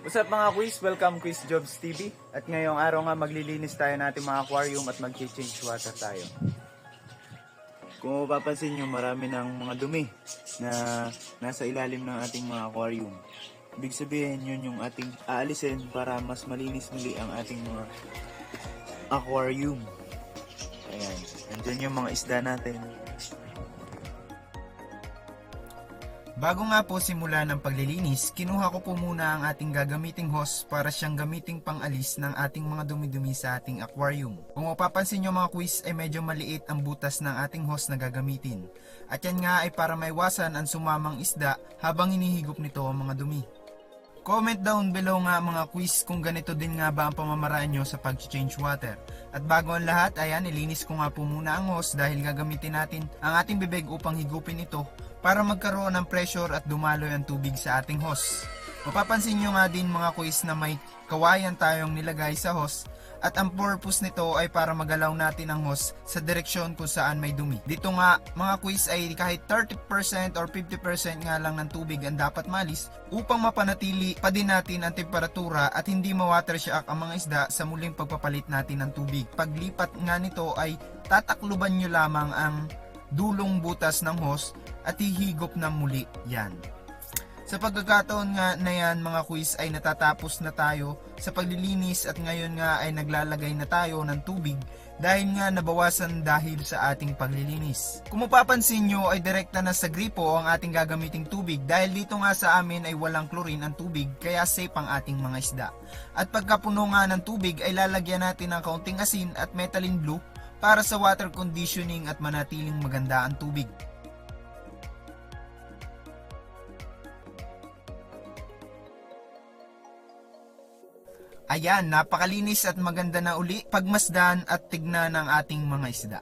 What's up mga quiz? Welcome Quiz Jobs TV. At ngayong araw nga maglilinis tayo natin mga aquarium at mag-change water tayo. Kung mapapansin nyo, marami ng mga dumi na nasa ilalim ng ating mga aquarium. Ibig sabihin yun yung ating aalisin para mas malinis muli ang ating mga aquarium. Ayan, andyan yung mga isda natin. Bago nga po simula ng paglilinis, kinuha ko po muna ang ating gagamiting hose para siyang gamiting pang-alis ng ating mga dumi-dumi sa ating aquarium. Kung mapapansin nyo mga quiz ay medyo maliit ang butas ng ating hose na gagamitin. At yan nga ay para maiwasan ang sumamang isda habang hinihigop nito ang mga dumi. Comment down below nga mga quiz kung ganito din nga ba ang pamamaraan nyo sa pag-change water. At bago ang lahat, ayan, ilinis ko nga po muna ang hose dahil gagamitin natin ang ating bibig upang higupin ito para magkaroon ng pressure at dumaloy ang tubig sa ating hose. Mapapansin nyo nga din mga quiz na may kawayan tayong nilagay sa hose at ang purpose nito ay para magalaw natin ang hose sa direksyon kung saan may dumi. Dito nga mga quiz ay kahit 30% or 50% nga lang ng tubig ang dapat malis upang mapanatili pa din natin ang temperatura at hindi ma-water shock ang mga isda sa muling pagpapalit natin ng tubig. Paglipat nga nito ay tatakluban nyo lamang ang dulong butas ng hose at hihigop na muli yan. Sa pagkakataon nga na yan mga quiz ay natatapos na tayo sa paglilinis at ngayon nga ay naglalagay na tayo ng tubig dahil nga nabawasan dahil sa ating paglilinis. Kung mapapansin nyo ay direkta na sa gripo ang ating gagamiting tubig dahil dito nga sa amin ay walang chlorine ang tubig kaya safe ang ating mga isda. At pagkapuno nga ng tubig ay lalagyan natin ng kaunting asin at methylene blue para sa water conditioning at manatiling maganda ang tubig. Ayan, napakalinis at maganda na uli pagmasdan at tignan ng ating mga isda.